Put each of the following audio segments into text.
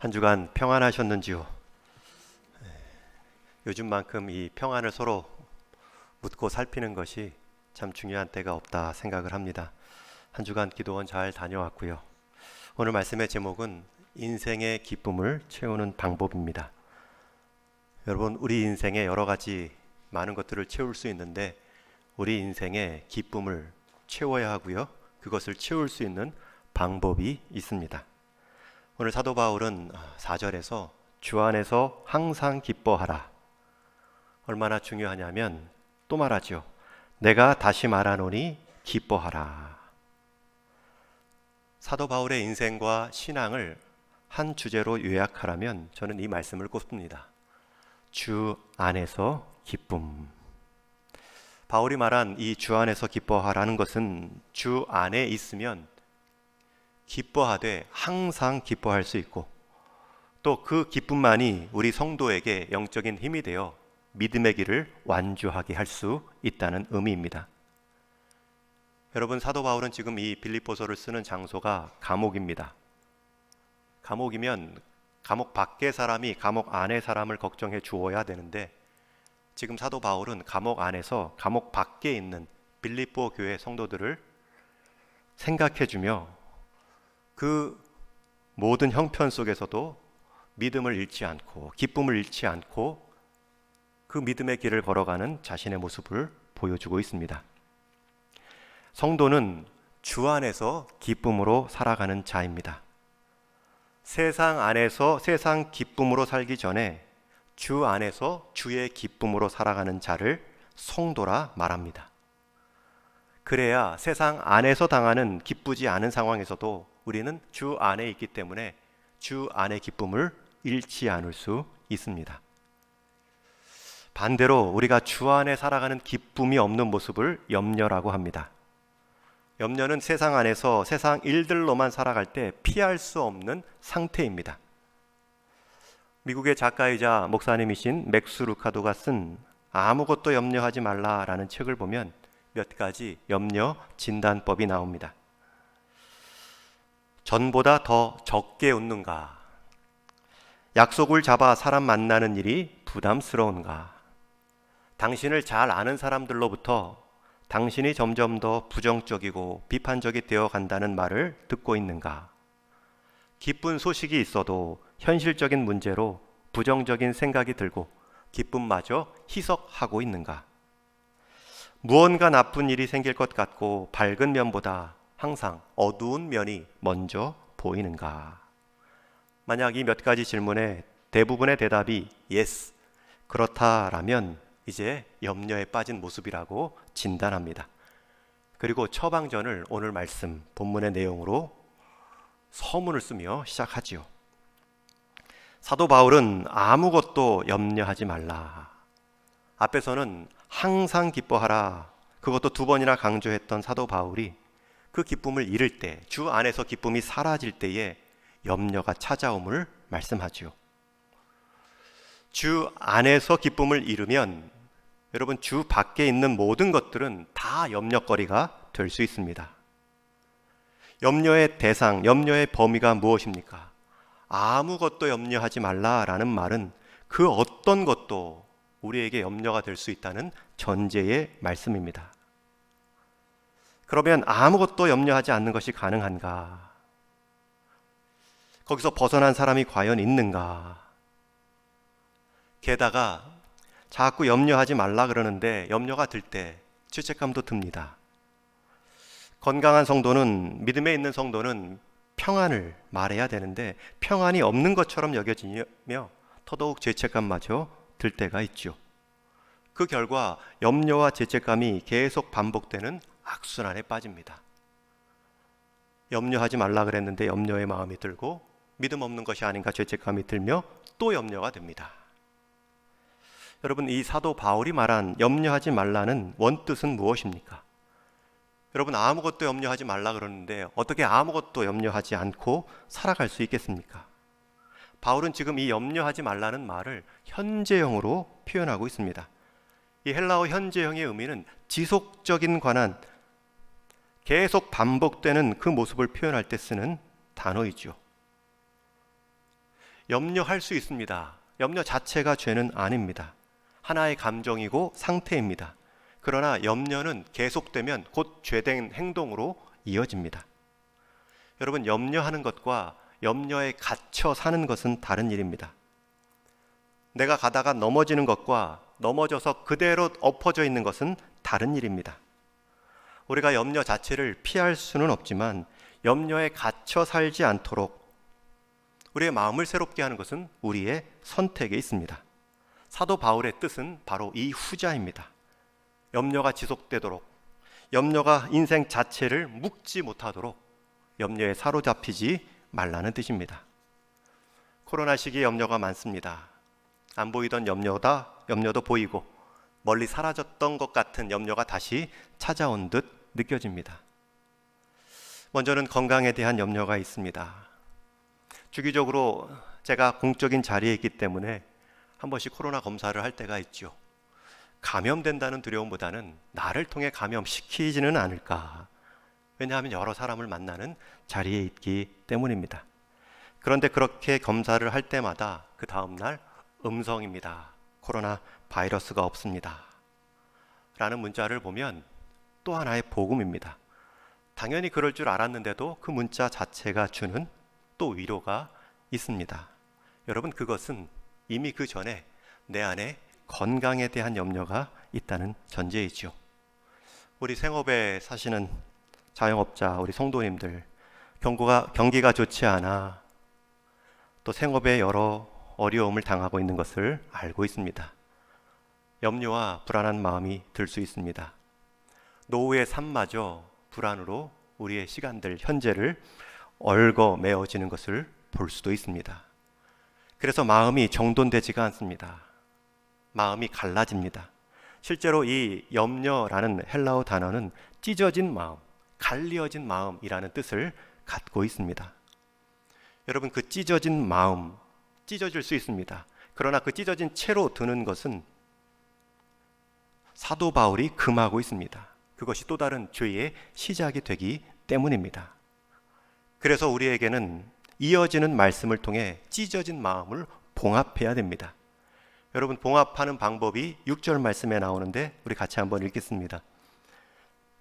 한 주간 평안하셨는지요? 요즘만큼 이 평안을 서로 묻고 살피는 것이 참 중요한 때가 없다 생각을 합니다. 한 주간 기도원 잘 다녀왔고요. 오늘 말씀의 제목은 인생의 기쁨을 채우는 방법입니다. 여러분, 우리 인생에 여러 가지 많은 것들을 채울 수 있는데 우리 인생의 기쁨을 채워야 하고요. 그것을 채울 수 있는 방법이 있습니다. 오늘 사도 바울은 4절에서 주 안에서 항상 기뻐하라. 얼마나 중요하냐면 또 말하죠. 내가 다시 말하노니 기뻐하라. 사도 바울의 인생과 신앙을 한 주제로 요약하라면 저는 이 말씀을 꼽습니다. 주 안에서 기쁨. 바울이 말한 이 주 안에서 기뻐하라는 것은 주 안에 있으면 기뻐하되 항상 기뻐할 수 있고 또 그 기쁨만이 우리 성도에게 영적인 힘이 되어 믿음의 길을 완주하게 할 수 있다는 의미입니다. 여러분, 사도 바울은 지금 이 빌립보서를 쓰는 장소가 감옥입니다. 감옥이면 감옥 밖의 사람이 감옥 안의 사람을 걱정해 주어야 되는데 지금 사도 바울은 감옥 안에서 감옥 밖에 있는 빌립보 교회 성도들을 생각해 주며 그 모든 형편 속에서도 믿음을 잃지 않고 기쁨을 잃지 않고 그 믿음의 길을 걸어가는 자신의 모습을 보여주고 있습니다. 성도는 주 안에서 기쁨으로 살아가는 자입니다. 세상 안에서 세상 기쁨으로 살기 전에 주 안에서 주의 기쁨으로 살아가는 자를 성도라 말합니다. 그래야 세상 안에서 당하는 기쁘지 않은 상황에서도 우리는 주 안에 있기 때문에 주 안의 기쁨을 잃지 않을 수 있습니다. 반대로 우리가 주 안에 살아가는 기쁨이 없는 모습을 염려라고 합니다. 염려는 세상 안에서 세상 일들로만 살아갈 때 피할 수 없는 상태입니다. 미국의 작가이자 목사님이신 맥스 루카도가 쓴 아무것도 염려하지 말라라는 책을 보면 몇 가지 염려 진단법이 나옵니다. 전보다 더 적게 웃는가? 약속을 잡아 사람 만나는 일이 부담스러운가? 당신을 잘 아는 사람들로부터 당신이 점점 더 부정적이고 비판적이 되어 간다는 말을 듣고 있는가? 기쁜 소식이 있어도 현실적인 문제로 부정적인 생각이 들고 기쁨마저 희석하고 있는가? 무언가 나쁜 일이 생길 것 같고 밝은 면보다 항상 어두운 면이 먼저 보이는가? 만약 이 몇 가지 질문에 대부분의 대답이 yes, 그렇다라면 이제 염려에 빠진 모습이라고 진단합니다. 그리고 처방전을 오늘 말씀 본문의 내용으로 서문을 쓰며 시작하지요. 사도 바울은 아무것도 염려하지 말라. 앞에서는 항상 기뻐하라. 그것도 2번이나 강조했던 사도 바울이 그 기쁨을 잃을 때, 주 안에서 기쁨이 사라질 때에 염려가 찾아옴을 말씀하지요. 주 안에서 기쁨을 잃으면 여러분 주 밖에 있는 모든 것들은 다 염려거리가 될 수 있습니다. 염려의 대상, 염려의 범위가 무엇입니까? 아무것도 염려하지 말라라는 말은 그 어떤 것도 우리에게 염려가 될 수 있다는 전제의 말씀입니다. 그러면 아무것도 염려하지 않는 것이 가능한가? 거기서 벗어난 사람이 과연 있는가? 게다가 자꾸 염려하지 말라 그러는데 염려가 들 때 죄책감도 듭니다. 건강한 성도는, 믿음에 있는 성도는 평안을 말해야 되는데 평안이 없는 것처럼 여겨지며 더더욱 죄책감마저 들 때가 있죠. 그 결과 염려와 죄책감이 계속 반복되는 악순환에 빠집니다. 염려하지 말라 그랬는데 염려의 마음이 들고 믿음 없는 것이 아닌가 죄책감이 들며 또 염려가 됩니다. 여러분, 이 사도 바울이 말한 염려하지 말라는 원뜻은 무엇입니까? 여러분, 아무것도 염려하지 말라 그러는데 어떻게 아무것도 염려하지 않고 살아갈 수 있겠습니까? 바울은 지금 이 염려하지 말라는 말을 현재형으로 표현하고 있습니다. 이 헬라어 현재형의 의미는 지속적인 관한, 계속 반복되는 그 모습을 표현할 때 쓰는 단어이죠. 염려할 수 있습니다. 염려 자체가 죄는 아닙니다. 하나의 감정이고 상태입니다. 그러나 염려는 계속되면 곧 죄된 행동으로 이어집니다. 여러분, 염려하는 것과 염려에 갇혀 사는 것은 다른 일입니다. 내가 가다가 넘어지는 것과 넘어져서 그대로 엎어져 있는 것은 다른 일입니다. 우리가 염려 자체를 피할 수는 없지만 염려에 갇혀 살지 않도록 우리의 마음을 새롭게 하는 것은 우리의 선택에 있습니다. 사도 바울의 뜻은 바로 이 후자입니다. 염려가 지속되도록, 염려가 인생 자체를 묶지 못하도록 염려에 사로잡히지 말라는 뜻입니다. 코로나 시기에 염려가 많습니다. 안 보이던 염려도 보이고 멀리 사라졌던 것 같은 염려가 다시 찾아온 듯 느껴집니다. 먼저는 건강에 대한 염려가 있습니다. 주기적으로 제가 공적인 자리에 있기 때문에 한 번씩 코로나 검사를 할 때가 있죠. 감염된다는 두려움보다는 나를 통해 감염시키지는 않을까. 왜냐하면 여러 사람을 만나는 자리에 있기 때문입니다. 그런데 그렇게 검사를 할 때마다 그 다음날 음성입니다. 코로나 바이러스가 없습니다. 라는 문자를 보면 또 하나의 복음입니다. 당연히 그럴 줄 알았는데도 그 문자 자체가 주는 또 위로가 있습니다. 여러분, 그것은 이미 그 전에 내 안에 건강에 대한 염려가 있다는 전제이죠. 우리 생업에 사시는 자영업자, 우리 성도님들, 경기가 좋지 않아 또 생업에 여러 어려움을 당하고 있는 것을 알고 있습니다. 염려와 불안한 마음이 들 수 있습니다. 노후의 삶마저 불안으로 우리의 시간들, 현재를 얽어 메어지는 것을 볼 수도 있습니다. 그래서 마음이 정돈되지가 않습니다. 마음이 갈라집니다. 실제로 이 염려라는 헬라어 단어는 찢어진 마음, 갈리어진 마음이라는 뜻을 갖고 있습니다. 여러분, 그 찢어진 마음, 찢어질 수 있습니다. 그러나 그 찢어진 채로 드는 것은 사도 바울이 금하고 있습니다. 그것이 또 다른 죄의 시작이 되기 때문입니다. 그래서 우리에게는 이어지는 말씀을 통해 찢어진 마음을 봉합해야 됩니다. 여러분, 봉합하는 방법이 6절 말씀에 나오는데 우리 같이 한번 읽겠습니다.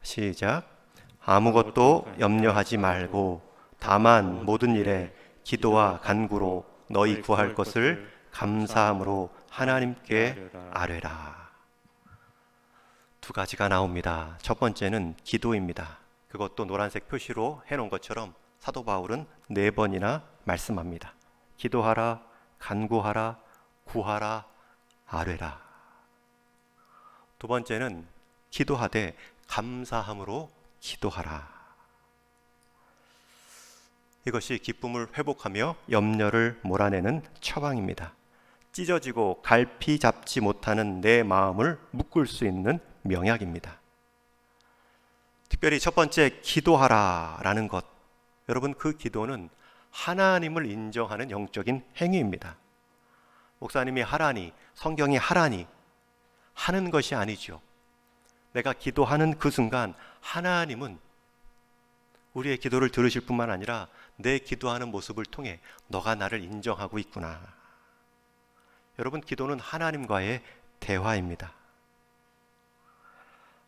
시작. 아무것도 염려하지 말고 다만 모든 일에 기도와 간구로 너희 구할 것을 감사함으로 하나님께 아뢰라. 두 가지가 나옵니다. 첫 번째는 기도입니다. 그것도 노란색 표시로 해놓은 것처럼 사도 바울은 4번이나 말씀합니다. 기도하라, 간구하라, 구하라, 아뢰라. 두 번째는 기도하되 감사함으로 기도하라. 이것이 기쁨을 회복하며 염려를 몰아내는 처방입니다. 찢어지고 갈피 잡지 못하는 내 마음을 묶을 수 있는 명약입니다. 특별히 첫 번째 기도하라 라는 것, 여러분, 그 기도는 하나님을 인정하는 영적인 행위입니다. 목사님이 하라니, 성경이 하라니 하는 것이 아니죠. 내가 기도하는 그 순간 하나님은 우리의 기도를 들으실 뿐만 아니라 내 기도하는 모습을 통해 너가 나를 인정하고 있구나. 여러분, 기도는 하나님과의 대화입니다.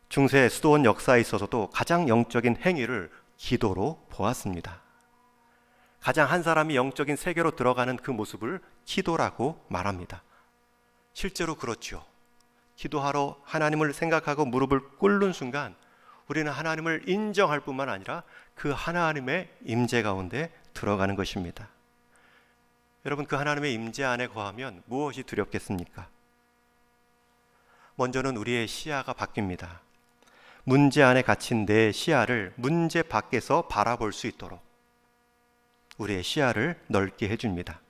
중세 수도원 역사에 있어서도 가장 영적인 행위를 기도로 보았습니다. 가장 한 사람이 영적인 세계로 들어가는 그 모습을 기도라고 말합니다. 실제로 그렇죠. 기도하러 하나님을 생각하고 무릎을 꿇는 순간 우리는 하나님을 인정할 뿐만 아니라 그 하나님의 임재 가운데 들어가는 것입니다. 여러분, 그 하나님의 임재 안에 거하면 무엇이 두렵겠습니까? 먼저는 우리의 시야가 바뀝니다. 문제 안에 갇힌 내 시야를 문제 밖에서 바라볼 수 있도록 우리의 시야를 넓게 해줍니다.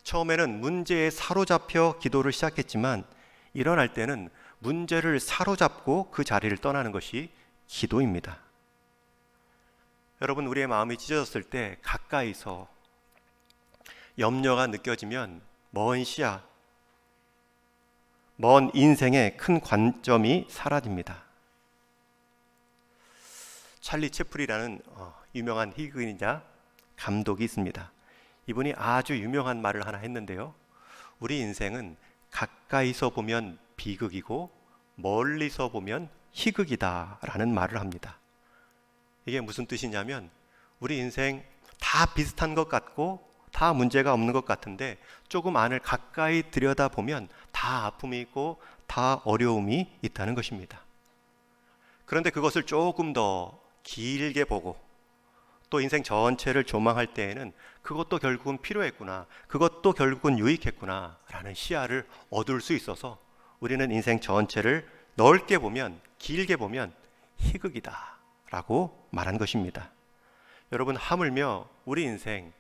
처음에는 문제에 사로잡혀 기도를 시작했지만 일어날 때는 문제를 사로잡고 그 자리를 떠나는 것이 기도입니다. 여러분, 우리의 마음이 찢어졌을 때 가까이서 염려가 느껴지면 먼 시야, 먼 인생의 큰 관점이 사라집니다. 찰리 채플이라는 유명한 희극인이자 감독이 있습니다. 이분이 아주 유명한 말을 하나 했는데요. 우리 인생은 가까이서 보면 비극이고 멀리서 보면 희극이다 라는 말을 합니다. 이게 무슨 뜻이냐면 우리 인생 다 비슷한 것 같고 다 문제가 없는 것 같은데 조금 안을 가까이 들여다보면 다 아픔이 있고 다 어려움이 있다는 것입니다. 그런데 그것을 조금 더 길게 보고 또 인생 전체를 조망할 때에는 그것도 결국은 필요했구나, 그것도 결국은 유익했구나 라는 시야를 얻을 수 있어서 우리는 인생 전체를 넓게 보면, 길게 보면 희극이다 라고 말한 것입니다. 여러분, 하물며 우리 인생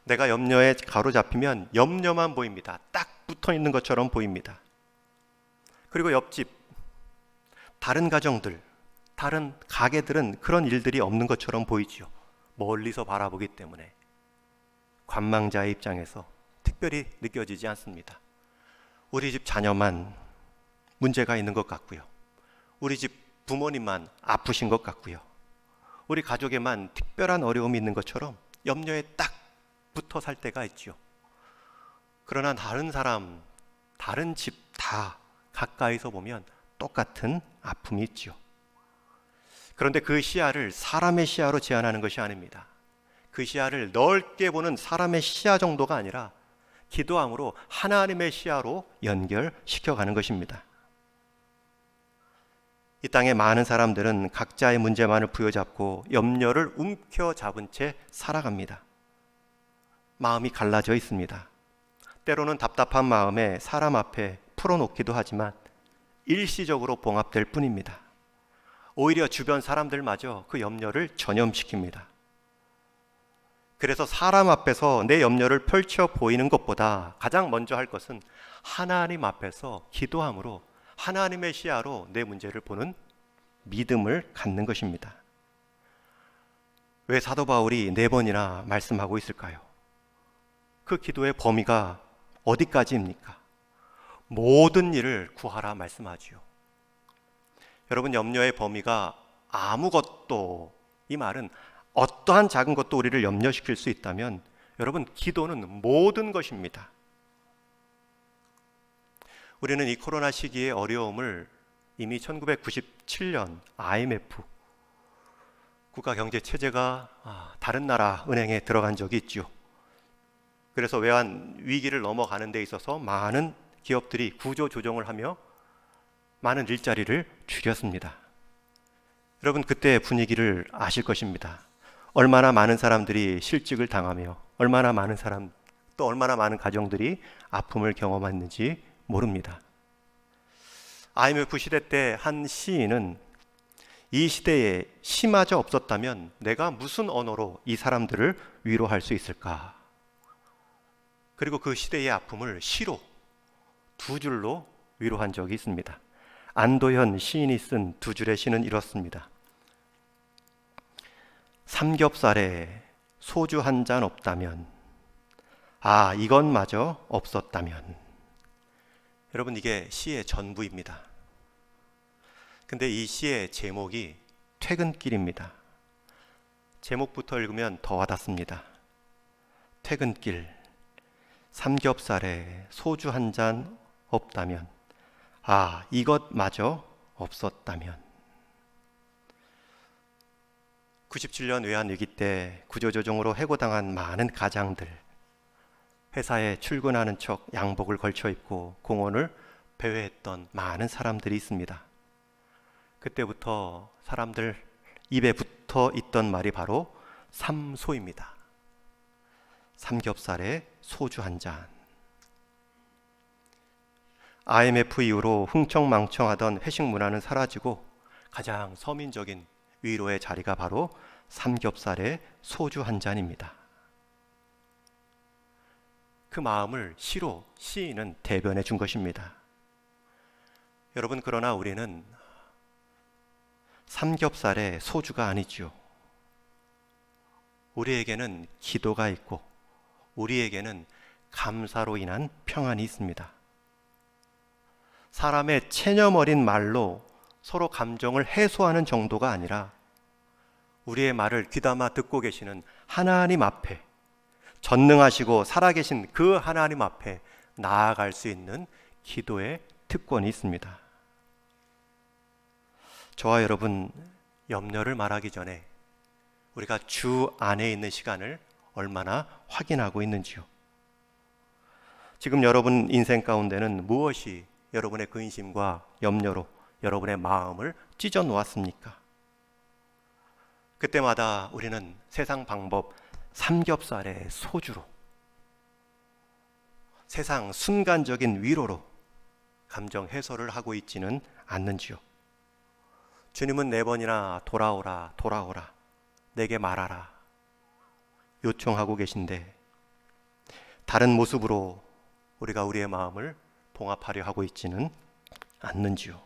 내가 염려에 가로잡히면 염려만 보입니다. 딱 붙어 있는 것처럼 보입니다. 그리고 옆집, 다른 가정들, 다른 가게들은 그런 일들이 없는 것처럼 보이지요. 멀리서 바라보기 때문에 관망자의 입장에서 특별히 느껴지지 않습니다. 우리 집 자녀만 문제가 있는 것 같고요. 우리 집 부모님만 아프신 것 같고요. 우리 가족에만 특별한 어려움이 있는 것처럼 염려에 딱 붙어 살 때가 있죠. 그러나 다른 사람, 다른 집 다 가까이서 보면 똑같은 아픔이 있죠. 그런데 그 시야를 사람의 시야로 제한하는 것이 아닙니다. 그 시야를 넓게 보는 사람의 시야 정도가 아니라 기도함으로 하나님의 시야로 연결시켜가는 것입니다. 이 땅의 많은 사람들은 각자의 문제만을 부여잡고 염려를 움켜잡은 채 살아갑니다. 마음이 갈라져 있습니다. 때로는 답답한 마음에 사람 앞에 풀어놓기도 하지만 일시적으로 봉합될 뿐입니다. 오히려 주변 사람들마저 그 염려를 전염시킵니다. 그래서 사람 앞에서 내 염려를 펼쳐 보이는 것보다 가장 먼저 할 것은 하나님 앞에서 기도함으로 하나님의 시야로 내 문제를 보는 믿음을 갖는 것입니다. 왜 사도 바울이 4번이나 말씀하고 있을까요? 그 기도의 범위가 어디까지입니까? 모든 일을 구하라 말씀하지요. 여러분, 염려의 범위가 아무것도, 이 말은 어떠한 작은 것도 우리를 염려시킬 수 있다면 여러분, 기도는 모든 것입니다. 우리는 이 코로나 시기의 어려움을 이미 1997년 IMF 국가경제체제가 다른 나라 은행에 들어간 적이 있죠. 그래서 외환 위기를 넘어가는 데 있어서 많은 기업들이 구조조정을 하며 많은 일자리를 줄였습니다. 여러분, 그때의 분위기를 아실 것입니다. 얼마나 많은 사람들이 실직을 당하며 얼마나 많은 사람, 또 얼마나 많은 가정들이 아픔을 경험했는지 모릅니다. IMF 시대 때 한 시인은 이 시대에 시마저 없었다면 내가 무슨 언어로 이 사람들을 위로할 수 있을까? 그리고 그 시대의 아픔을 시로 2줄로 위로한 적이 있습니다. 안도현 시인이 쓴 2줄의 시는 이렇습니다. 삼겹살에 소주 한 잔 없다면, 아, 이것마저 없었다면. 여러분, 이게 시의 전부입니다. 근데 이 시의 제목이 퇴근길입니다. 제목부터 읽으면 더 와닿습니다. 퇴근길, 삼겹살에 소주 한 잔 없다면, 아, 이것마저 없었다면. 97년 외환위기 때 구조조정으로 해고당한 많은 가장들, 회사에 출근하는 척 양복을 걸쳐 입고 공원을 배회했던 많은 사람들이 있습니다. 그때부터 사람들 입에 붙어 있던 말이 바로 삼소입니다. 삼겹살에 소주 한 잔. IMF 이후로 흥청망청하던 회식 문화는 사라지고 가장 서민적인 위로의 자리가 바로 삼겹살에 소주 한 잔입니다. 그 마음을 시로 시인은 대변해 준 것입니다. 여러분, 그러나 우리는 삼겹살에 소주가 아니죠. 우리에게는 기도가 있고 우리에게는 감사로 인한 평안이 있습니다. 사람의 체념 어린 말로 서로 감정을 해소하는 정도가 아니라 우리의 말을 귀담아 듣고 계시는 하나님 앞에 전능하시고 살아계신 그 하나님 앞에 나아갈 수 있는 기도의 특권이 있습니다. 저와 여러분, 염려를 말하기 전에 우리가 주 안에 있는 시간을 얼마나 확인하고 있는지요. 지금 여러분 인생 가운데는 무엇이 여러분의 근심과 염려로 여러분의 마음을 찢어 놓았습니까? 그때마다 우리는 세상 방법 삼겹살의 소주로, 세상 순간적인 위로로 감정 해소를 하고 있지는 않는지요. 주님은 4번이나 돌아오라 돌아오라 내게 말하라 요청하고 계신데 다른 모습으로 우리가 우리의 마음을 봉합하려 하고 있지는 않는지요.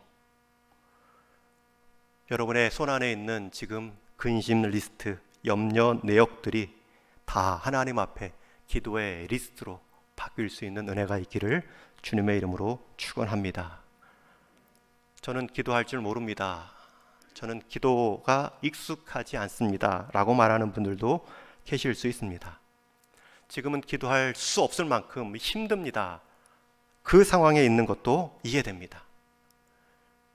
여러분의 손안에 있는 지금 근심 리스트, 염려 내역들이 다 하나님 앞에 기도의 리스트로 바뀔 수 있는 은혜가 있기를 주님의 이름으로 축원합니다. 저는 기도할 줄 모릅니다. 저는 기도가 익숙하지 않습니다 라고 말하는 분들도 계실 수 있습니다. 지금은 기도할 수 없을 만큼 힘듭니다. 그 상황에 있는 것도 이해됩니다.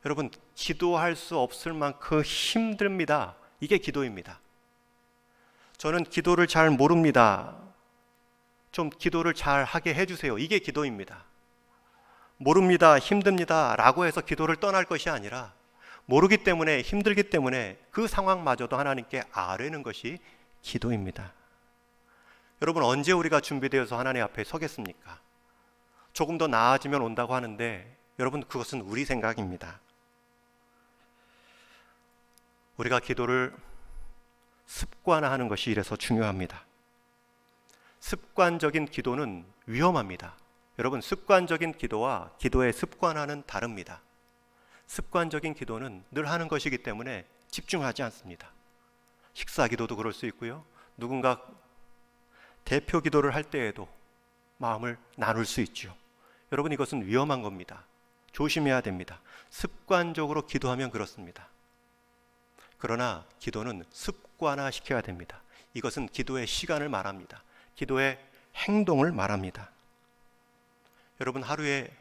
여러분, 기도할 수 없을 만큼 힘듭니다. 이게 기도입니다. 저는 기도를 잘 모릅니다. 좀 기도를 잘 하게 해주세요. 이게 기도입니다. 모릅니다, 힘듭니다 라고 해서 기도를 떠날 것이 아니라 모르기 때문에, 힘들기 때문에 그 상황마저도 하나님께 아뢰는 것이 기도입니다. 여러분, 언제 우리가 준비되어서 하나님 앞에 서겠습니까? 조금 더 나아지면 온다고 하는데 여러분, 그것은 우리 생각입니다. 우리가 기도를 습관화하는 것이 이래서 중요합니다. 습관적인 기도는 위험합니다. 여러분, 습관적인 기도와 기도의 습관화는 다릅니다. 습관적인 기도는 늘 하는 것이기 때문에 집중하지 않습니다. 식사 기도도 그럴 수 있고요. 누군가 대표 기도를 할 때에도 마음을 나눌 수 있죠. 여러분, 이것은 위험한 겁니다. 조심해야 됩니다. 습관적으로 기도하면 그렇습니다. 그러나 기도는 습관화 시켜야 됩니다. 이것은 기도의 시간을 말합니다. 기도의 행동을 말합니다. 여러분, 하루에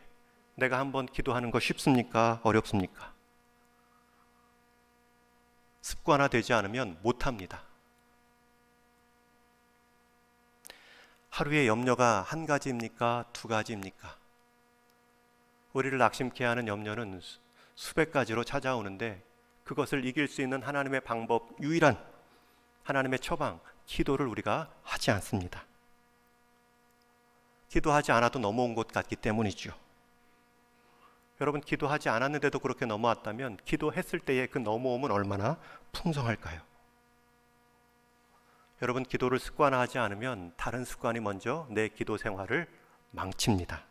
내가 한번 기도하는 거 쉽습니까? 어렵습니까? 습관화되지 않으면 못합니다. 하루에 염려가 1가지입니까? 2가지입니까? 우리를 낙심케 하는 염려는 수백 가지로 찾아오는데 그것을 이길 수 있는 하나님의 방법, 유일한 하나님의 처방, 기도를 우리가 하지 않습니다. 기도하지 않아도 넘어온 것 같기 때문이죠. 여러분, 기도하지 않았는데도 그렇게 넘어왔다면 기도했을 때의 그 넘어옴은 얼마나 풍성할까요? 여러분, 기도를 습관화하지 않으면 다른 습관이 먼저 내 기도 생활을 망칩니다.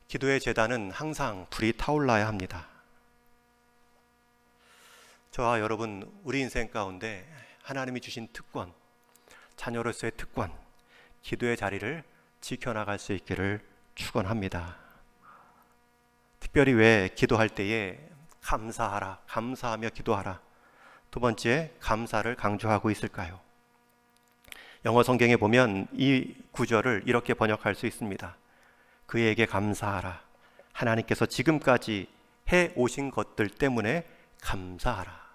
기도의 제단은 항상 불이 타올라야 합니다. 저와 여러분, 우리 인생 가운데 하나님이 주신 특권, 자녀로서의 특권, 기도의 자리를 지켜나갈 수 있기를 축원합니다. 특별히 왜 기도할 때에 감사하라, 감사하며 기도하라, 2번째 감사를 강조하고 있을까요? 영어 성경에 보면 이 구절을 이렇게 번역할 수 있습니다. 그에게 감사하라. 하나님께서 지금까지 해 오신 것들 때문에 감사하라.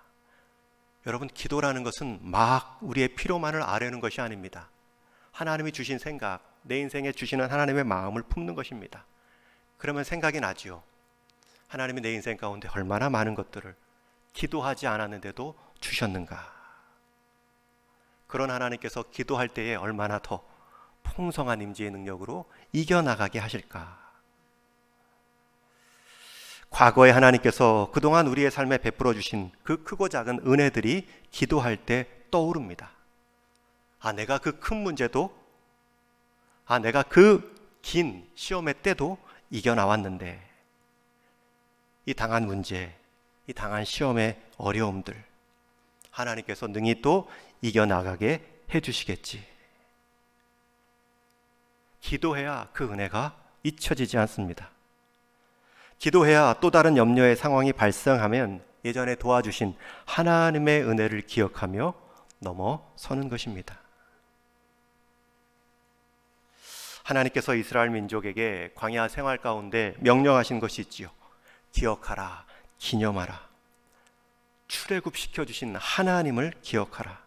여러분, 기도라는 것은 막 우리의 필요만을 아뢰는 것이 아닙니다. 하나님이 주신 생각, 내 인생에 주시는 하나님의 마음을 품는 것입니다. 그러면 생각이 나지요. 하나님이 내 인생 가운데 얼마나 많은 것들을 기도하지 않았는데도 주셨는가. 그런 하나님께서 기도할 때에 얼마나 더 풍성한 임재의 능력으로 이겨나가게 하실까. 과거에 하나님께서 그동안 우리의 삶에 베풀어 주신 그 크고 작은 은혜들이 기도할 때 떠오릅니다. 내가 그 큰 문제도, 내가 그 긴 시험의 때도 이겨나왔는데, 이 당한 문제, 이 당한 시험의 어려움들, 하나님께서 능히 또 이겨나가게 해주시겠지. 기도해야 그 은혜가 잊혀지지 않습니다. 기도해야 또 다른 염려의 상황이 발생하면 예전에 도와주신 하나님의 은혜를 기억하며 넘어서는 것입니다. 하나님께서 이스라엘 민족에게 광야 생활 가운데 명령하신 것이 있지요. 기억하라, 기념하라. 출애굽시켜 주신 하나님을 기억하라.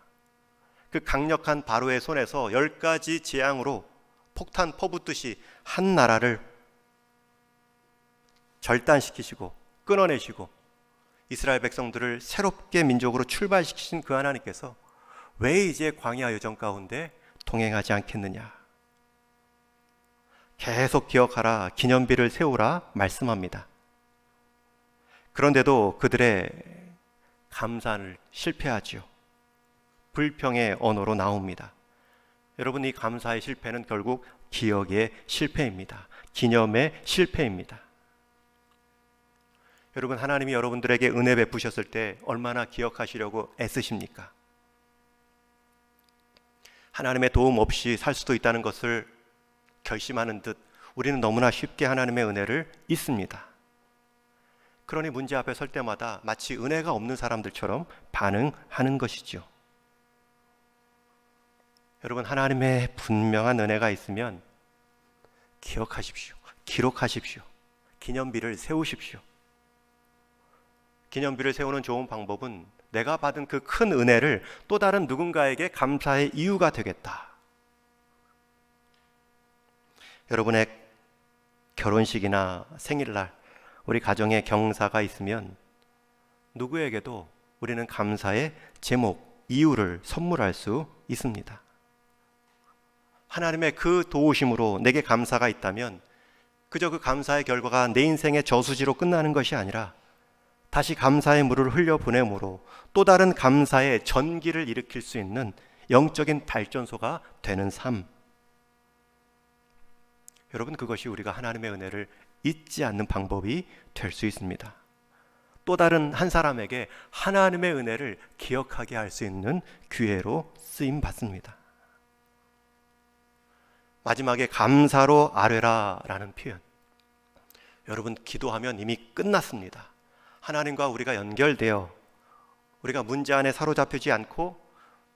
그 강력한 바로의 손에서 10가지 재앙으로 폭탄 퍼붓듯이 한 나라를 절단시키시고 끊어내시고 이스라엘 백성들을 새롭게 민족으로 출발시키신 그 하나님께서 왜 이제 광야 여정 가운데 동행하지 않겠느냐. 계속 기억하라, 기념비를 세우라 말씀합니다. 그런데도 그들의 감사를 실패하지요. 불평의 언어로 나옵니다. 여러분, 이 감사의 실패는 결국 기억의 실패입니다. 기념의 실패입니다. 여러분, 하나님이 여러분들에게 은혜 베푸셨을 때 얼마나 기억하시려고 애쓰십니까? 하나님의 도움 없이 살 수도 있다는 것을 결심하는 듯 우리는 너무나 쉽게 하나님의 은혜를 잊습니다. 그러니 문제 앞에 설 때마다 마치 은혜가 없는 사람들처럼 반응하는 것이죠. 여러분, 하나님의 분명한 은혜가 있으면 기억하십시오. 기록하십시오. 기념비를 세우십시오. 기념비를 세우는 좋은 방법은 내가 받은 그 큰 은혜를 또 다른 누군가에게 감사의 이유가 되겠다. 여러분의 결혼식이나 생일날 우리 가정에 경사가 있으면 누구에게도 우리는 감사의 제목, 이유를 선물할 수 있습니다. 하나님의 그 도우심으로 내게 감사가 있다면 그저 그 감사의 결과가 내 인생의 저수지로 끝나는 것이 아니라 다시 감사의 물을 흘려보내므로 또 다른 감사의 전기를 일으킬 수 있는 영적인 발전소가 되는 삶. 여러분, 그것이 우리가 하나님의 은혜를 잊지 않는 방법이 될 수 있습니다. 또 다른 한 사람에게 하나님의 은혜를 기억하게 할 수 있는 기회로 쓰임 받습니다. 마지막에 감사로 아뢰라 라는 표현. 여러분, 기도하면 이미 끝났습니다. 하나님과 우리가 연결되어 우리가 문제 안에 사로잡히지 않고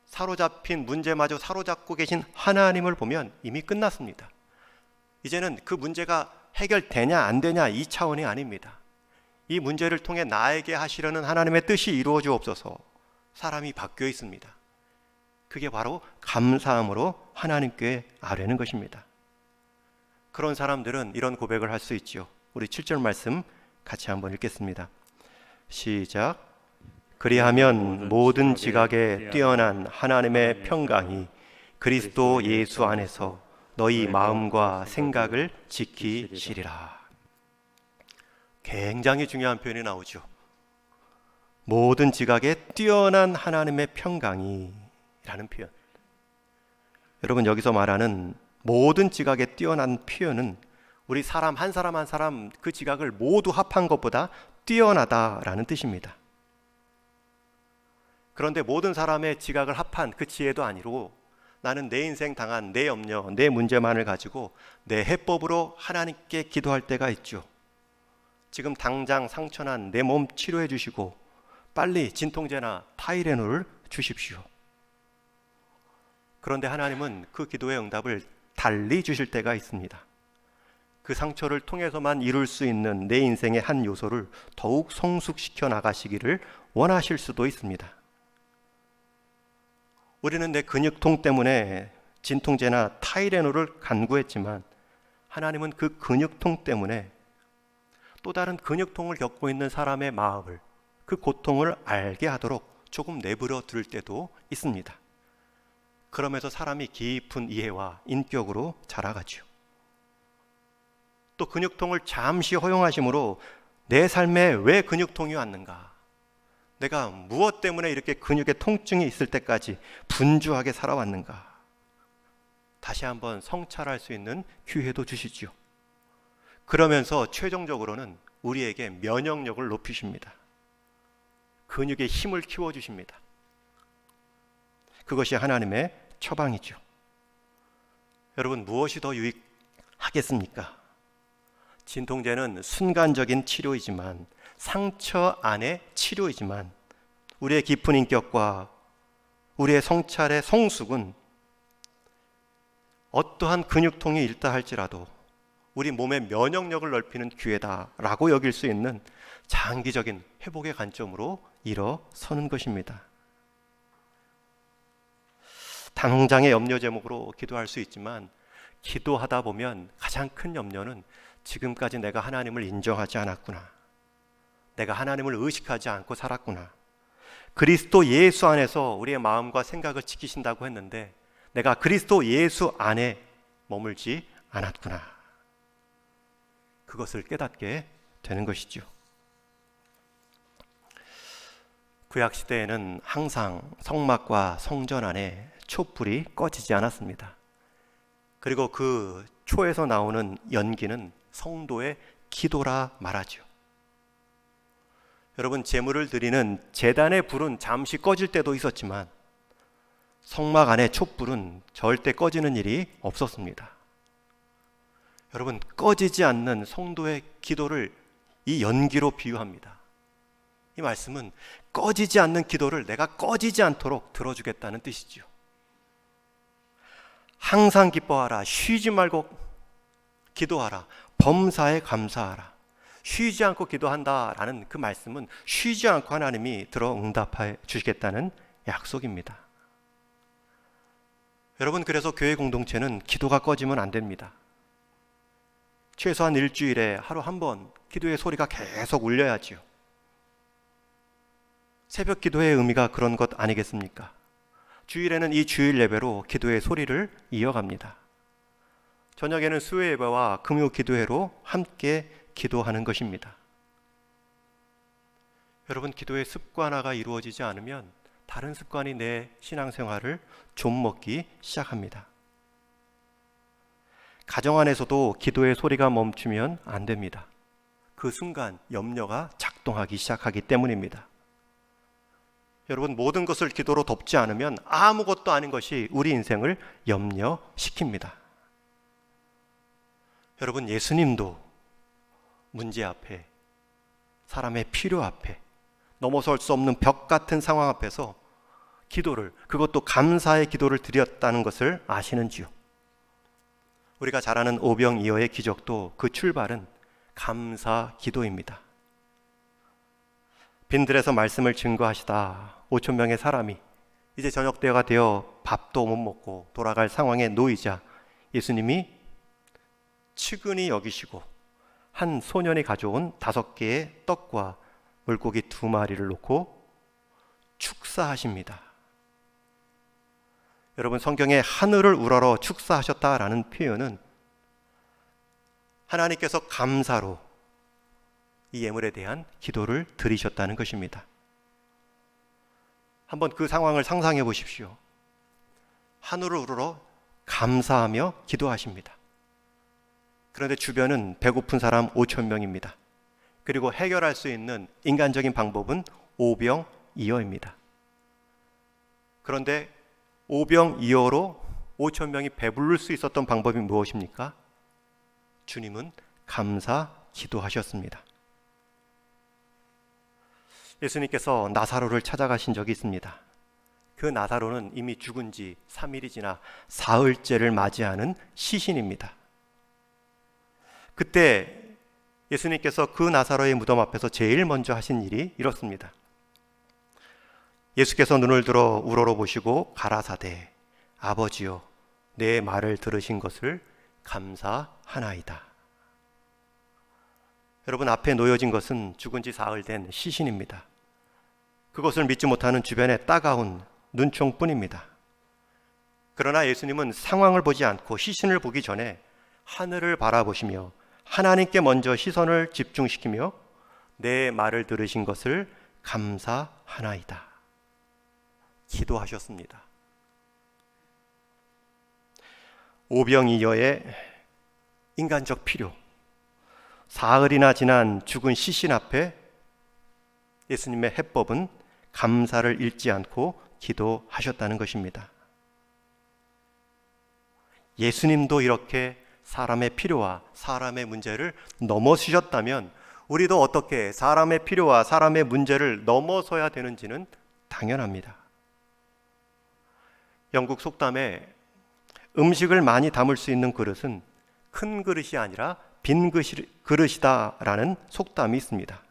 사로잡힌 문제마저 사로잡고 계신 하나님을 보면 이미 끝났습니다. 이제는 그 문제가 해결되냐 안 되냐 이 차원이 아닙니다. 이 문제를 통해 나에게 하시려는 하나님의 뜻이 이루어지옵소서. 사람이 바뀌어 있습니다. 그게 바로 감사함으로 하나님께 아뢰는 것입니다. 그런 사람들은 이런 고백을 할 수 있죠. 우리 7절 말씀 같이 한번 읽겠습니다. 시작. 그리하면 모든 지각에 뛰어난 하나님의 평강이 그리스도 예수 안에서 너희 마음과 생각을 지키시리라. 굉장히 중요한 표현이 나오죠. 모든 지각에 뛰어난 하나님의 평강이 라는 표현. 여러분, 여기서 말하는 모든 지각에 뛰어난 표현은 우리 사람 한 사람 한 사람 그 지각을 모두 합한 것보다 뛰어나다라는 뜻입니다. 그런데 모든 사람의 지각을 합한 그 지혜도 아니고 나는 내 인생 당한 내 염려, 내 문제만을 가지고 내 해법으로 하나님께 기도할 때가 있죠. 지금 당장 상처난 내 몸 치료해 주시고 빨리 진통제나 타이레놀을 주십시오. 그런데 하나님은 그 기도의 응답을 달리 주실 때가 있습니다. 그 상처를 통해서만 이룰 수 있는 내 인생의 한 요소를 더욱 성숙시켜 나가시기를 원하실 수도 있습니다. 우리는 내 근육통 때문에 진통제나 타이레놀을 간구했지만 하나님은 그 근육통 때문에 또 다른 근육통을 겪고 있는 사람의 마음을, 그 고통을 알게 하도록 조금 내버려 둘 때도 있습니다. 그러면서 사람이 깊은 이해와 인격으로 자라가죠. 또 근육통을 잠시 허용하심으로 내 삶에 왜 근육통이 왔는가? 내가 무엇 때문에 이렇게 근육에 통증이 있을 때까지 분주하게 살아왔는가? 다시 한번 성찰할 수 있는 기회도 주시지요. 그러면서 최종적으로는 우리에게 면역력을 높이십니다. 근육의 힘을 키워주십니다. 그것이 하나님의 처방이죠. 여러분, 무엇이 더 유익하겠습니까? 진통제는 순간적인 치료이지만, 상처 안의 치료이지만, 우리의 깊은 인격과 우리의 성찰의 성숙은 어떠한 근육통이 있다 할지라도 우리 몸의 면역력을 넓히는 기회다라고 여길 수 있는 장기적인 회복의 관점으로 일어서는 것입니다. 당장의 염려 제목으로 기도할 수 있지만 기도하다 보면 가장 큰 염려는 지금까지 내가 하나님을 인정하지 않았구나. 내가 하나님을 의식하지 않고 살았구나. 그리스도 예수 안에서 우리의 마음과 생각을 지키신다고 했는데 내가 그리스도 예수 안에 머물지 않았구나. 그것을 깨닫게 되는 것이죠. 구약시대에는 항상 성막과 성전 안에 촛불이 꺼지지 않았습니다. 그리고 그 초에서 나오는 연기는 성도의 기도라 말하죠. 여러분, 제물을 드리는 제단의 불은 잠시 꺼질 때도 있었지만 성막 안의 촛불은 절대 꺼지는 일이 없었습니다. 여러분, 꺼지지 않는 성도의 기도를 이 연기로 비유합니다. 이 말씀은 꺼지지 않는 기도를 내가 꺼지지 않도록 들어주겠다는 뜻이죠. 항상 기뻐하라. 쉬지 말고 기도하라. 범사에 감사하라. 쉬지 않고 기도한다라는 그 말씀은 쉬지 않고 하나님이 들어 응답해 주시겠다는 약속입니다. 여러분, 그래서 교회 공동체는 기도가 꺼지면 안 됩니다. 최소한 일주일에 하루 한 번 기도의 소리가 계속 울려야지요. 새벽 기도의 의미가 그런 것 아니겠습니까? 주일에는 이 주일 예배로 기도의 소리를 이어갑니다. 저녁에는 수요 예배와 금요 기도회로 함께 기도하는 것입니다. 여러분, 기도의 습관화가 이루어지지 않으면 다른 습관이 내 신앙생활을 좀먹기 시작합니다. 가정 안에서도 기도의 소리가 멈추면 안 됩니다. 그 순간 염려가 작동하기 시작하기 때문입니다. 여러분, 모든 것을 기도로 덮지 않으면 아무것도 아닌 것이 우리 인생을 염려시킵니다. 여러분, 예수님도 문제 앞에, 사람의 필요 앞에, 넘어설 수 없는 벽 같은 상황 앞에서 기도를, 그것도 감사의 기도를 드렸다는 것을 아시는지요? 우리가 잘 아는 오병이어의 기적도 그 출발은 감사 기도입니다. 빈들에서 말씀을 증거하시다 5천 명의 사람이 이제 저녁 때가 되어 밥도 못 먹고 돌아갈 상황에 놓이자 예수님이 측은히 여기시고 한 소년이 가져온 5개의 떡과 물고기 2마리를 놓고 축사하십니다. 여러분, 성경에 하늘을 우러러 축사하셨다라는 표현은 하나님께서 감사로 이 예물에 대한 기도를 드리셨다는 것입니다. 한번 그 상황을 상상해 보십시오. 하늘을 우러러 감사하며 기도하십니다. 그런데 주변은 배고픈 사람 5천 명입니다. 그리고 해결할 수 있는 인간적인 방법은 오병이어입니다. 그런데 오병이어로 5천 명이 배부를 수 있었던 방법이 무엇입니까? 주님은 감사 기도하셨습니다. 예수님께서 나사로를 찾아가신 적이 있습니다. 그 나사로는 이미 죽은 지 3일이 지나 사흘째를 맞이하는 시신입니다. 그때 예수님께서 그 나사로의 무덤 앞에서 제일 먼저 하신 일이 이렇습니다. 예수께서 눈을 들어 우러러 보시고 가라사대 아버지여 내 말을 들으신 것을 감사하나이다. 여러분, 앞에 놓여진 것은 죽은 지 사흘 된 시신입니다. 그것을 믿지 못하는 주변의 따가운 눈총뿐입니다. 그러나 예수님은 상황을 보지 않고 시신을 보기 전에 하늘을 바라보시며 하나님께 먼저 시선을 집중시키며 내 말을 들으신 것을 감사하나이다. 기도하셨습니다. 오병이어의 인간적 필요, 사흘이나 지난 죽은 시신 앞에 예수님의 해법은 감사를 잃지 않고 기도하셨다는 것입니다. 예수님도 이렇게 사람의 필요와 사람의 문제를 넘어서셨다면 우리도 어떻게 사람의 필요와 사람의 문제를 넘어서야 되는지는 당연합니다. 영국 속담에 음식을 많이 담을 수 있는 그릇은 큰 그릇이 아니라 빈 그릇이다라는 속담이 있습니다.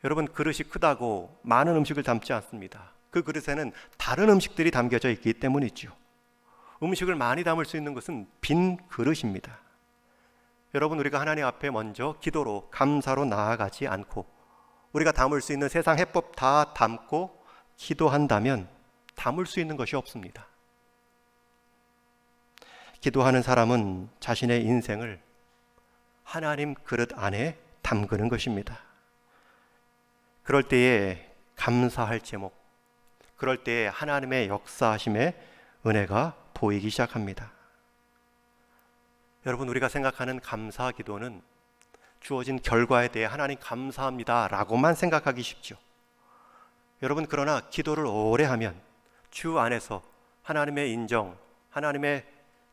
여러분, 그릇이 크다고 많은 음식을 담지 않습니다. 그 그릇에는 다른 음식들이 담겨져 있기 때문이죠. 음식을 많이 담을 수 있는 것은 빈 그릇입니다. 여러분, 우리가 하나님 앞에 먼저 기도로 감사로 나아가지 않고 우리가 담을 수 있는 세상 해법 다 담고 기도한다면 담을 수 있는 것이 없습니다. 기도하는 사람은 자신의 인생을 하나님 그릇 안에 담그는 것입니다. 그럴 때에 감사할 제목, 그럴 때에 하나님의 역사하심의 은혜가 보이기 시작합니다. 여러분, 우리가 생각하는 감사 기도는 주어진 결과에 대해 하나님 감사합니다 라고만 생각하기 쉽죠. 여러분, 그러나 기도를 오래 하면 주 안에서 하나님의 인정, 하나님의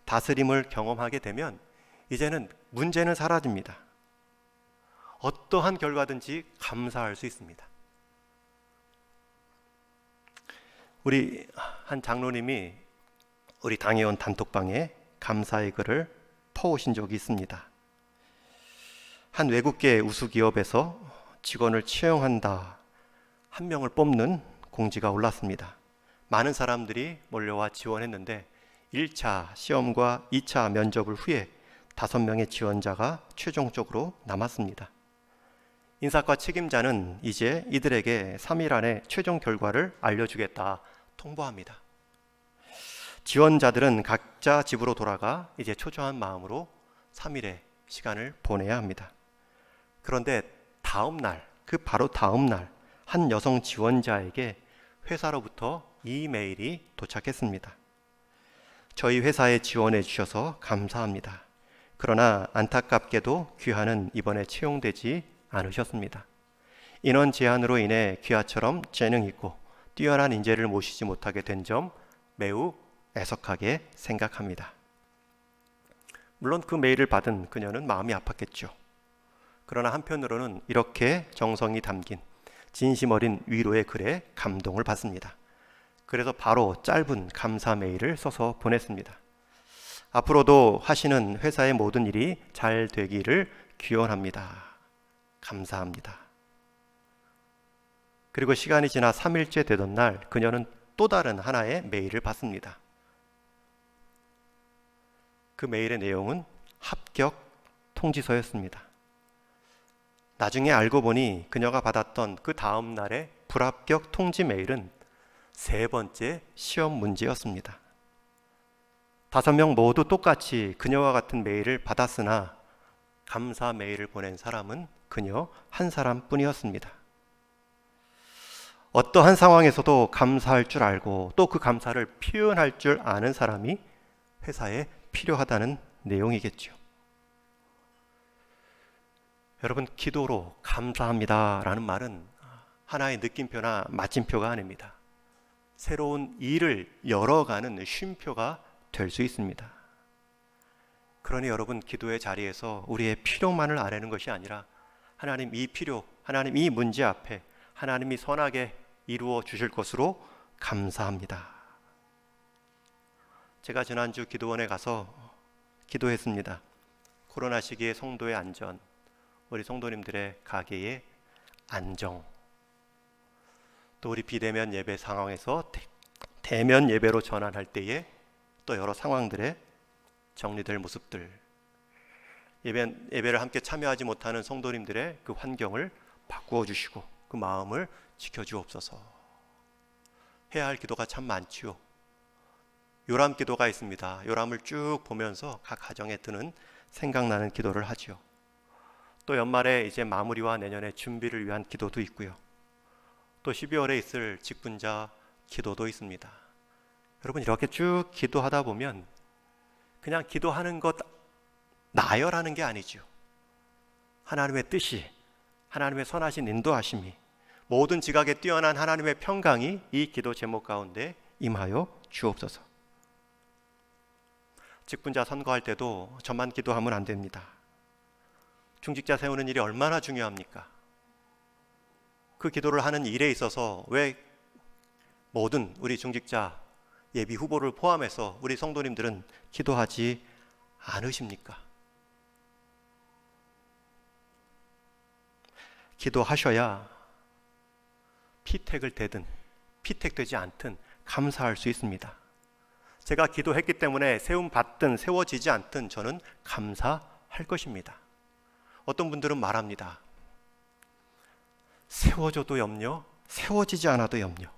다스림을 경험하게 되면 이제는 문제는 사라집니다. 어떠한 결과든지 감사할 수 있습니다. 우리 한 장로님이 우리 당에 온 단톡방에 감사의 글을 퍼오신 적이 있습니다. 한 외국계 우수기업에서 직원을 채용한다, 한 명을 뽑는 공지가 올랐습니다. 많은 사람들이 몰려와 지원했는데 1차 시험과 2차 면접을 후에 5명의 지원자가 최종적으로 남았습니다. 인사과 책임자는 이제 이들에게 3일 안에 최종 결과를 알려주겠다 통보합니다. 지원자들은 각자 집으로 돌아가 이제 초조한 마음으로 3일의 시간을 보내야 합니다. 그런데 다음 날, 바로 다음 날 한 여성 지원자에게 회사로부터 이메일이 도착했습니다. 저희 회사에 지원해 주셔서 감사합니다. 그러나 안타깝게도 귀하는 이번에 채용되지 않으셨습니다. 인원 제한으로 인해 귀하처럼 재능 있고 뛰어난 인재를 모시지 못하게 된 점 매우 애석하게 생각합니다. 물론 그 메일을 받은 그녀는 마음이 아팠겠죠. 그러나 한편으로는 이렇게 정성이 담긴 진심 어린 위로의 글에 감동을 받습니다. 그래서 바로 짧은 감사 메일을 써서 보냈습니다. 앞으로도 하시는 회사의 모든 일이 잘 되기를 기원합니다. 감사합니다. 그리고 시간이 지나 3일째 되던 날 그녀는 또 다른 하나의 메일을 받습니다. 그 메일의 내용은 합격 통지서였습니다. 나중에 알고 보니 그녀가 받았던 그 다음 날의 불합격 통지 메일은 3번째 시험 문제였습니다. 5명 모두 똑같이 그녀와 같은 메일을 받았으나 감사 메일을 보낸 사람은 그녀 한 사람뿐이었습니다. 어떠한 상황에서도 감사할 줄 알고 또 그 감사를 표현할 줄 아는 사람이 회사에 필요하다는 내용이겠죠. 여러분, 기도로 감사합니다 라는 말은 하나의 느낌표나 마침표가 아닙니다. 새로운 일을 열어가는 쉼표가 될 수 있습니다. 그러니 여러분, 기도의 자리에서 우리의 필요만을 아뢰는 것이 아니라 하나님 이 필요, 하나님 이 문제 앞에 하나님이 선하게 이루어 주실 것으로 감사합니다. 제가 지난주 기도원에 가서 기도했습니다. 코로나 시기의 성도의 안전, 우리 성도님들의 가게의 안정, 또 우리 비대면 예배 상황에서 대면 예배로 전환할 때에 또 여러 상황들의 정리될 모습들, 예배를 함께 참여하지 못하는 성도님들의 그 환경을 바꾸어 주시고 그 마음을 지켜주옵소서. 해야 할 기도가 참 많지요. 요람 기도가 있습니다. 요람을 쭉 보면서 각 가정에 드는 생각나는 기도를 하지요. 또 연말에 이제 마무리와 내년의 준비를 위한 기도도 있고요. 또 12월에 있을 직분자 기도도 있습니다. 여러분, 이렇게 쭉 기도하다 보면 그냥 기도하는 것 나열하는 게 아니죠. 하나님의 뜻이, 하나님의 선하신 인도하심이, 모든 지각에 뛰어난 하나님의 평강이 이 기도 제목 가운데 임하여 주옵소서. 직분자 선거할 때도 저만 기도하면 안 됩니다. 중직자 세우는 일이 얼마나 중요합니까? 그 기도를 하는 일에 있어서 왜 모든 우리 중직자 예비 후보를 포함해서 우리 성도님들은 기도하지 않으십니까? 기도하셔야 피택을 되든 피택되지 않든 감사할 수 있습니다. 제가 기도했기 때문에 세움받든 세워지지 않든 저는 감사할 것입니다. 어떤 분들은 말합니다. 세워져도 염려, 세워지지 않아도 염려.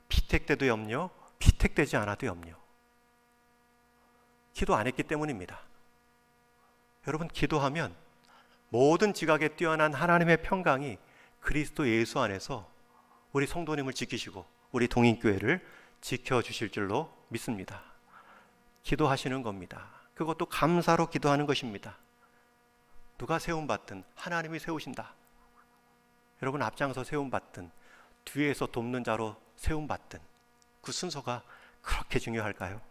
피택돼도 염려, 피택되지 않아도 염려. 기도 안 했기 때문입니다. 여러분, 기도하면 모든 지각에 뛰어난 하나님의 평강이 그리스도 예수 안에서 우리 성도님을 지키시고 우리 동인교회를 지켜주실 줄로 믿습니다. 기도하시는 겁니다. 그것도 감사로 기도하는 것입니다. 누가 세움받든 하나님이 세우신다. 여러분, 앞장서 세움받든 뒤에서 돕는 자로 세움받든 그 순서가 그렇게 중요할까요?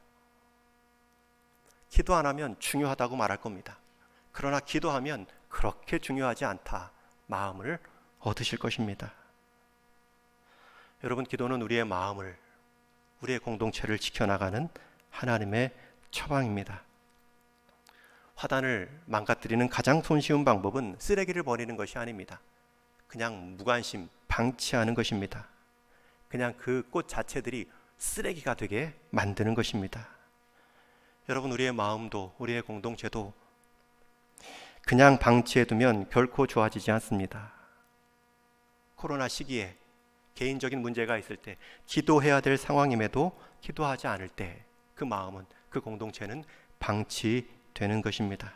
기도 안 하면 중요하다고 말할 겁니다. 그러나 기도하면 그렇게 중요하지 않다 마음을 얻으실 것입니다. 여러분, 기도는 우리의 마음을, 우리의 공동체를 지켜나가는 하나님의 처방입니다. 화단을 망가뜨리는 가장 손쉬운 방법은 쓰레기를 버리는 것이 아닙니다. 그냥 무관심, 방치하는 것입니다. 그냥 그 꽃 자체들이 쓰레기가 되게 만드는 것입니다. 여러분, 우리의 마음도 우리의 공동체도 그냥 방치해두면 결코 좋아지지 않습니다. 코로나 시기에 개인적인 문제가 있을 때 기도해야 될 상황임에도 기도하지 않을 때 그 마음은, 그 공동체는 방치되는 것입니다.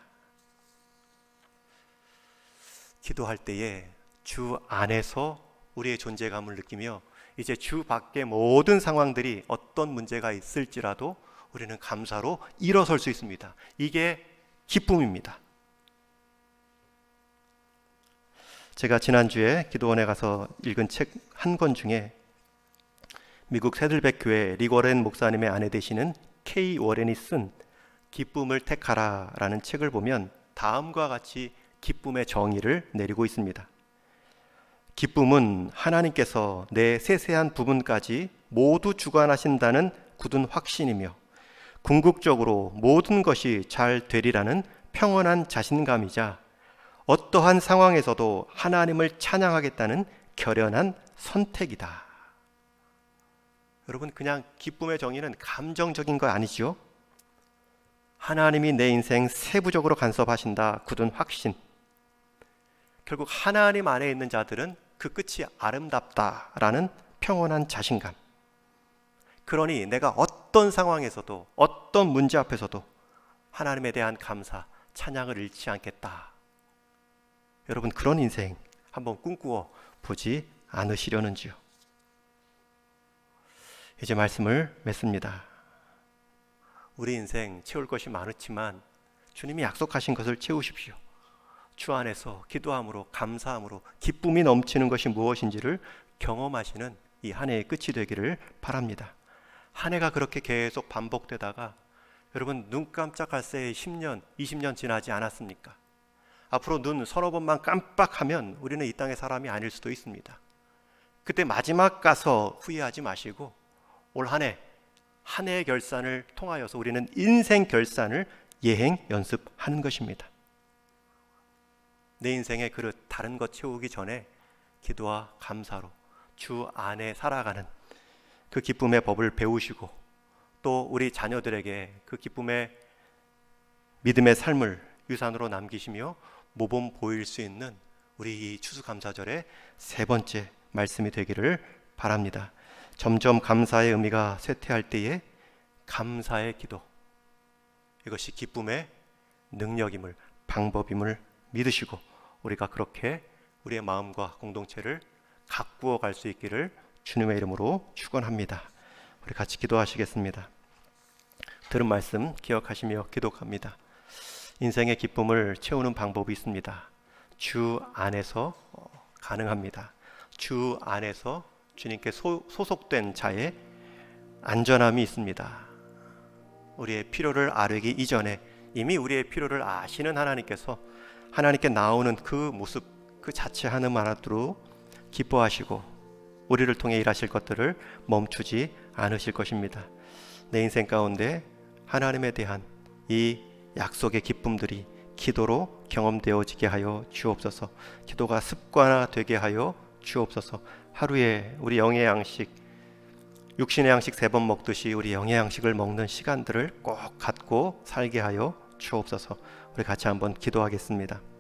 기도할 때에 주 안에서 우리의 존재감을 느끼며 이제 주 밖의 모든 상황들이 어떤 문제가 있을지라도 우리는 감사로 일어설 수 있습니다. 이게 기쁨입니다. 제가 지난주에 기도원에 가서 읽은 책 한 권 중에 미국 세들백 교회 리워렌 목사님의 아내 되시는 K 워렌이 쓴 기쁨을 택하라 라는 책을 보면 다음과 같이 기쁨의 정의를 내리고 있습니다. 기쁨은 하나님께서 내 세세한 부분까지 모두 주관하신다는 굳은 확신이며 궁극적으로 모든 것이 잘 되리라는 평온한 자신감이자 어떠한 상황에서도 하나님을 찬양하겠다는 결연한 선택이다. 여러분, 그냥 기쁨의 정의는 감정적인 거 아니죠? 하나님이 내 인생 세부적으로 간섭하신다. 굳은 확신. 결국 하나님 안에 있는 자들은 그 끝이 아름답다라는 평온한 자신감. 그러니 내가 어떤 상황에서도 어떤 문제 앞에서도 하나님에 대한 감사, 찬양을 잃지 않겠다. 여러분, 그런 인생 한번 꿈꾸어 보지 않으시려는지요? 이제 말씀을 맺습니다. 우리 인생 채울 것이 많지만 주님이 약속하신 것을 채우십시오. 주 안에서 기도함으로, 감사함으로 기쁨이 넘치는 것이 무엇인지를 경험하시는 이 한 해의 끝이 되기를 바랍니다. 한 해가 그렇게 계속 반복되다가 여러분, 눈 깜짝할 새에 10년, 20년 지나지 않았습니까? 앞으로 눈 서너 번만 깜빡하면 우리는 이 땅의 사람이 아닐 수도 있습니다. 그때 마지막 가서 후회하지 마시고 올 한 해의 결산을 통하여서 우리는 인생 결산을 예행 연습하는 것입니다. 내 인생의 그릇 다른 것 채우기 전에 기도와 감사로 주 안에 살아가는 그 기쁨의 법을 배우시고 또 우리 자녀들에게 그 기쁨의 믿음의 삶을 유산으로 남기시며 모범 보일 수 있는 우리 이 추수감사절의 세 번째 말씀이 되기를 바랍니다. 점점 감사의 의미가 쇠퇴할 때에 감사의 기도, 이것이 기쁨의 능력임을, 방법임을 믿으시고 우리가 그렇게 우리의 마음과 공동체를 가꾸어 갈 수 있기를 주님의 이름으로 축원합니다. 우리 같이 기도하시겠습니다. 들은 말씀 기억하시며 기도합니다. 인생의 기쁨을 채우는 방법이 있습니다. 주 안에서 가능합니다. 주 안에서 주님께 소속된 자의 안전함이 있습니다. 우리의 필요를 아뢰기 이전에 이미 우리의 필요를 아시는 하나님께서 하나님께 나오는 그 모습 그 자체 하나만으로 기뻐하시고 우리를 통해 일하실 것들을 멈추지 않으실 것입니다. 내 인생 가운데 하나님에 대한 이 약속의 기쁨들이 기도로 경험되어지게 하여 주옵소서. 기도가 습관화되게 하여 주옵소서. 하루에 우리 영의 양식, 육신의 양식 3번 먹듯이 우리 영의 양식을 먹는 시간들을 꼭 갖고 살게 하여 주옵소서. 우리 같이 한번 기도하겠습니다.